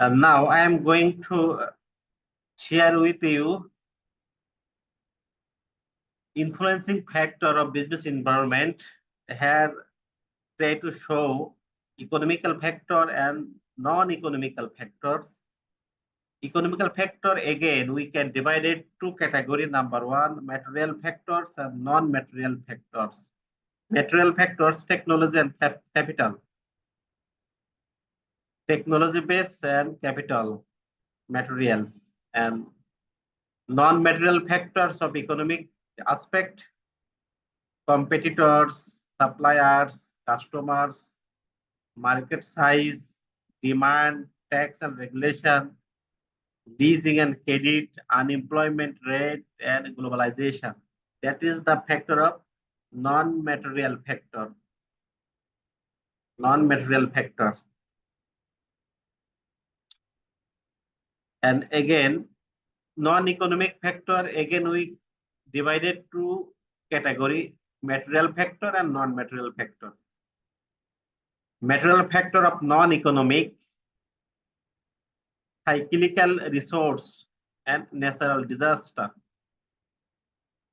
And now I am going to share with you influencing factor of business environment. Here try to show economical factor and non-economical factors. Economical factor, again, we can divide it two categories. Number one, material factors and non-material factors. Material factors, technology and capital. Technology base and capital, materials. And non-material factors of economic aspect, competitors, suppliers, customers, market size, demand, tax and regulation, leasing and credit, unemployment rate, and globalization. That is the factor of non-material factor. Non-material factor. And again, non-economic factor, again we divided two category, material factor and non-material factor. Material factor of non-economic, cyclical resource and natural disaster.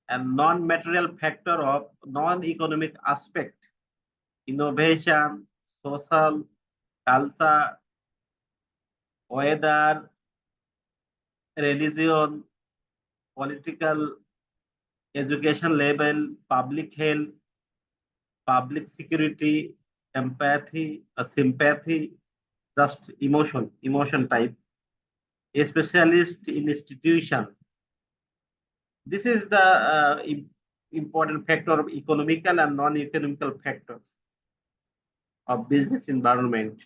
And non-material factor of non-economic aspect, innovation, social, culture, weather, religion, political, education level, public health, public security, empathy, sympathy, just emotion type, a specialist in institution. This is the important factor of economical and non-economical factors of business environment.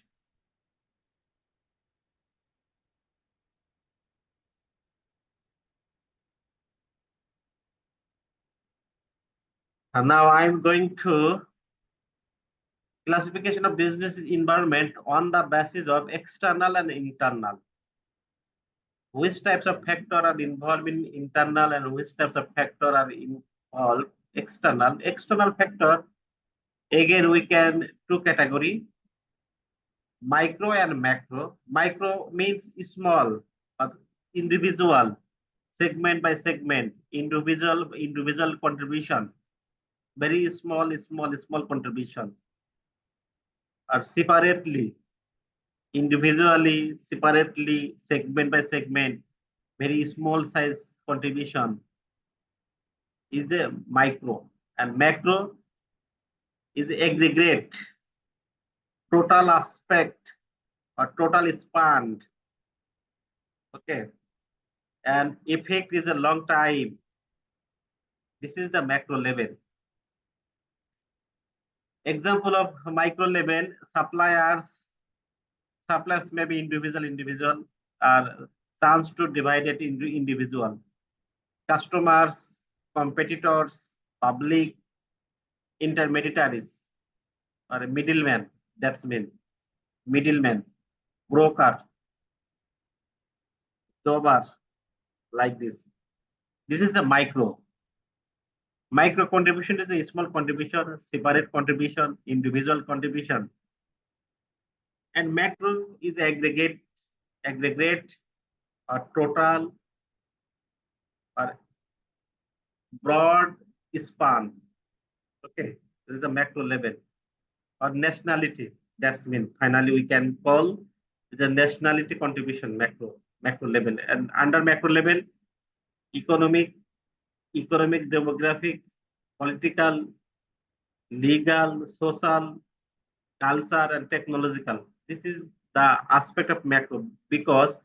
And now I'm going to classification of business environment on the basis of external and internal. Which types of factor are involved in internal and which types of factor are involved external. External factor, again we can two category, micro and macro. Micro means small, individual, segment by segment, individual contribution, very small contribution, or separately, individually, separately, segment by segment, very small size contribution is a micro. And macro is aggregate, total aspect or total span. Okay. And effect is a long time. This is the macro level. Example of micro level, suppliers may be individual, or chance to divide it into individual. Customers, competitors, public, intermediaries, or a middleman, that's mean middleman, broker, jobber, like this. This is the micro. Micro contribution is a small contribution, separate contribution, individual contribution. And macro is aggregate or total or broad span. Okay, this is a macro level. Or nationality, that's mean finally we can call the nationality contribution macro level. And under macro level, economic, demographic, political, legal, social, culture, and technological. This is the aspect of macro, because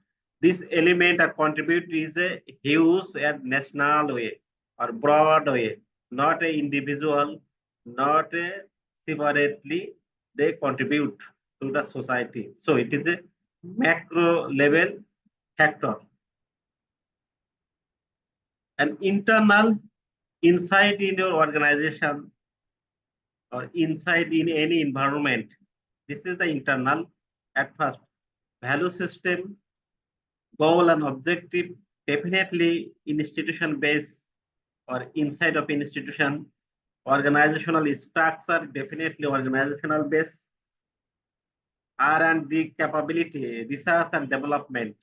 this element or contribute is a huge and national way or broad way, not a individual, not a separately they contribute to the society. So it is a macro level factor. And internal, inside in your organization or inside in any environment, this is the internal. At first, value system, goal and objective, definitely institution base or inside of institution. Organizational structure, definitely organizational base. R&D capability, research and development,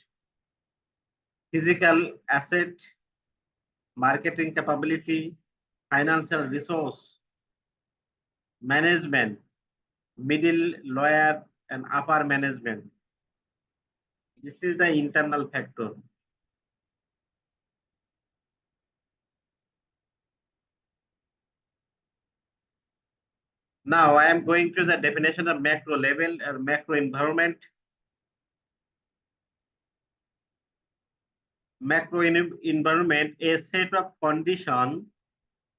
physical asset, marketing capability, financial resource, management, middle, lower, and upper management. This is the internal factor. Now I am going to the definition of macro level or macro environment. Macro environment, a set of conditions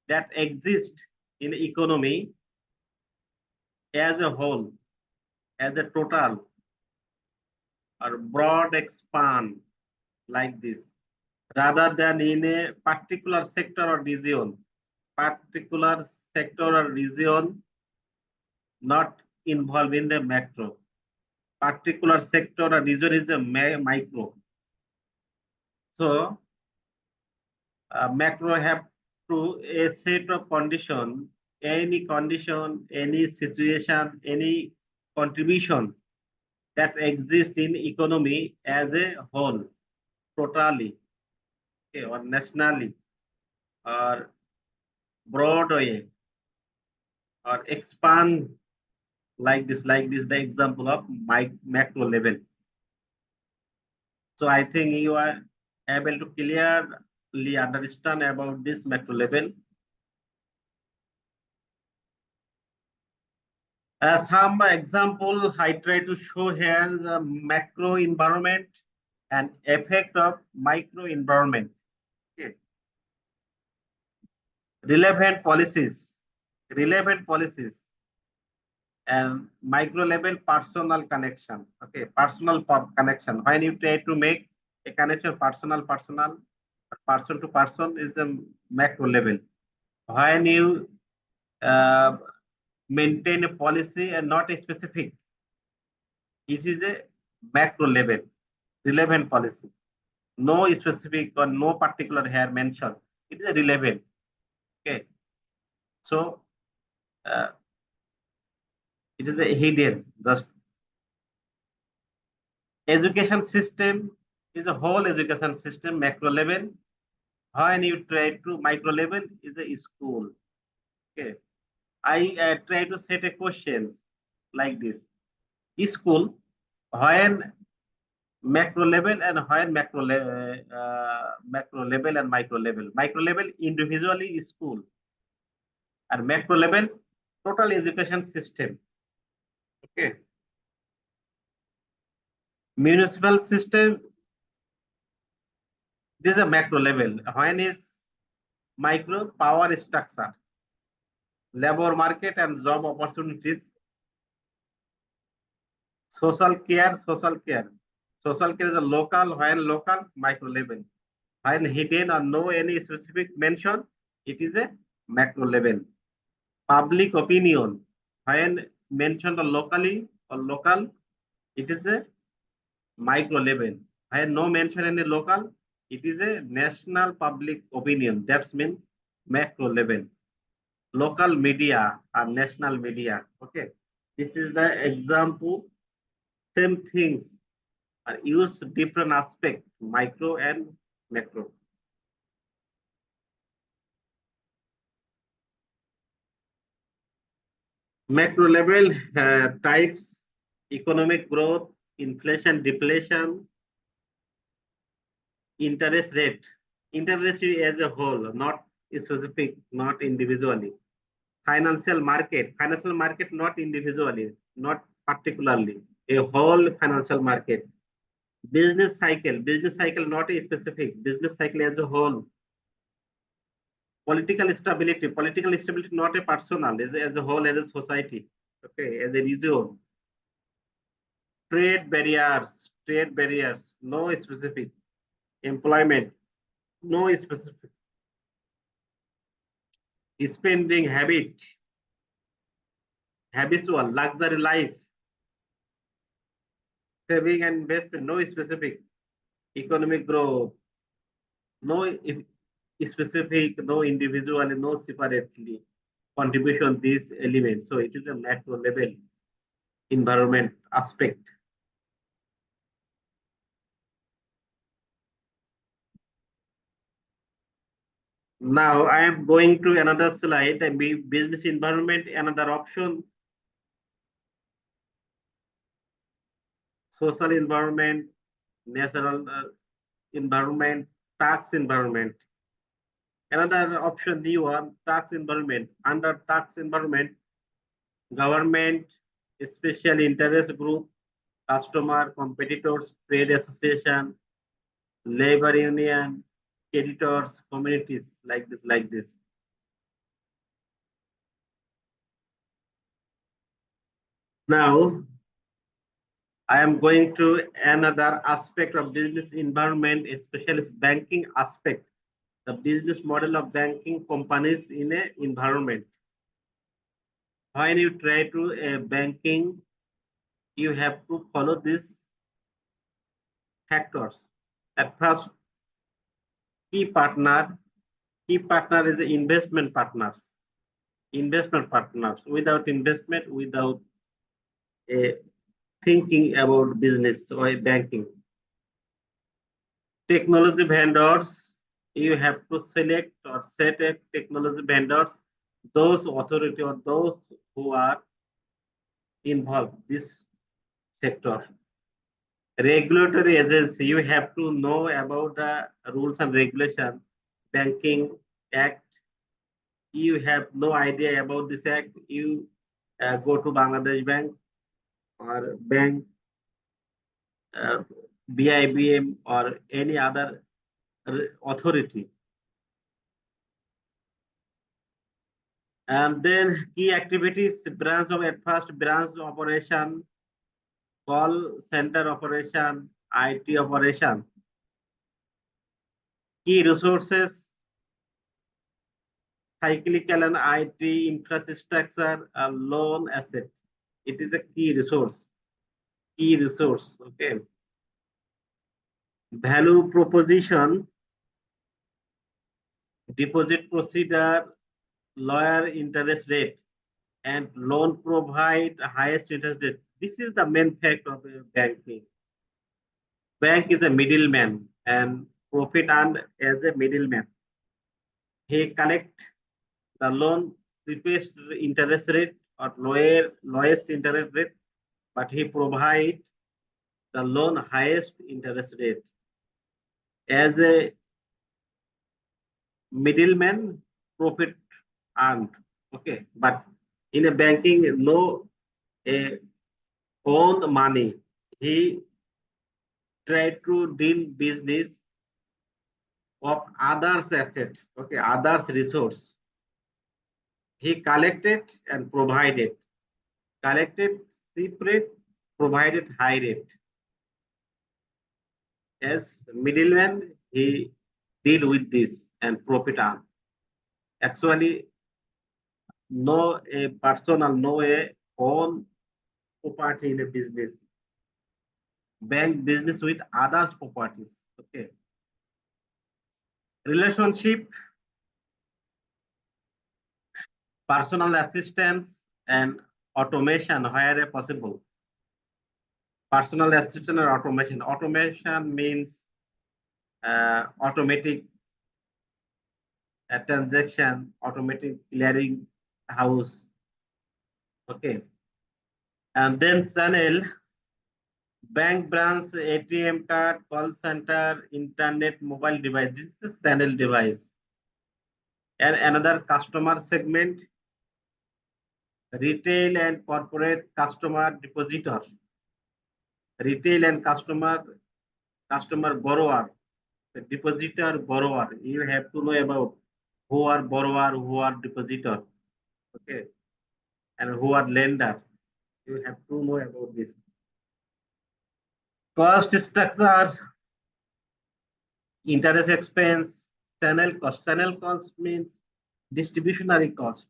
that exist in the economy as a whole, as a total, or broad expand like this, rather than in a particular sector or region. Particular sector or region not involved in the macro. Particular sector or region is a micro. So macro have to a set of condition, any situation, any contribution that exists in economy as a whole, totally, okay, or nationally, or broad way, or expand like this, the example of macro level. So I think you are able to clearly understand about this macro level. Some example I try to show here the macro environment and effect of micro environment. Okay. Relevant policies, and micro level personal connection. Okay, personal connection. When you try to make a connection personal, person to person is a macro level. When you maintain a policy and not a specific, it is a macro level, relevant policy. No specific or no particular here mentioned. It is a relevant. Okay. So it is a hidden. Just education system is a whole education system, macro level. When you try to micro level is a school. Okay. I try to set a question like this. School, when macro level and when macro level and micro level. Micro level individually is school, and macro level total education system. Okay. Municipal system, this is a macro level. When is micro power structure, labor market and job opportunities, social care. Social care is a local. When local, micro level. When hidden or no any specific mention, it is a macro level. Public opinion, when mentioned locally or local, it is a micro level. When no mention any local, it is a national public opinion. That's mean macro level. Local media or national media. Okay, this is the example. Same things are used different aspect, micro and macro. Macro level types: economic growth, inflation, deflation, interest rate. Interest rate as a whole, not specific, not individually. Financial market not individually, not particularly, a whole financial market. Business cycle not a specific, business cycle as a whole. Political stability not a personal, as a whole, as a society, okay, as a region. Trade barriers, no specific. Employment, no specific. Spending habitual, luxury life. Saving and investment, no specific. Economic growth, no specific, no individually, no separately. Contribution these elements. So it is a macro level. environment aspect. Now I am going to another slide, business environment, another option, social environment, natural environment, tax environment. Another option, new one, tax environment. Under tax environment, government, special interest group, customer, competitors, trade association, labor union, creditors, communities, like this, like this. Now, I am going to another aspect of business environment, especially banking aspect, the business model of banking companies in a environment. When you try to banking, you have to follow these factors. At first, key partner, key partner is the investment partners. Investment partners. Without investment, without a thinking about business or banking. Technology vendors, you have to select or set a technology vendors, those authority or those who are involved this sector. Regulatory agency, you have to know about the rules and regulation, banking act. You have no idea about this act, you go to Bangladesh Bank or bank, BIBM or any other authority. And then key activities, branch of at first branch operation, call center operation, IT operation. Key resources, cyclical and IT infrastructure, a loan asset. It is a key resource. Key resource. Okay. Value proposition, deposit procedure, lower interest rate, and loan provide highest interest rate. This is the main fact of banking. Bank is a middleman and profit earned as a middleman. He collect the loan cheapest interest rate or lowest interest rate, but he provide the loan highest interest rate. As a middleman, profit earned. Okay, but in a banking, no own money. He tried to deal business of others asset, okay, others resource. He collected and provided, collected cheap rate, provided high rate. As middleman, he deal with this and profit earn. Actually, no a personal, no a own property in a business. Bank business with others properties. Okay. Relationship, personal assistance, and automation where possible. Personal assistant or automation. Automation means automatic transaction, automatic clearing house. Okay. And then channel, bank branch, ATM card, call center, internet, mobile device. This is channel device. And another customer segment, retail and corporate customer depositor. Retail and customer borrower, the depositor borrower. You have to know about who are borrower, who are depositor, okay, and who are lender. You have to know about this. Cost structure, interest expense, channel cost. Channel cost means distributionary cost.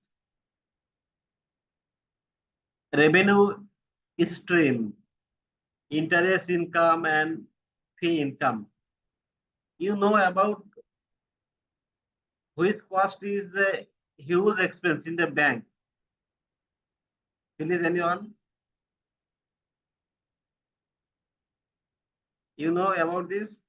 Revenue stream, interest income and fee income. You know about which cost is a huge expense in the bank. Please, anyone? You know about this?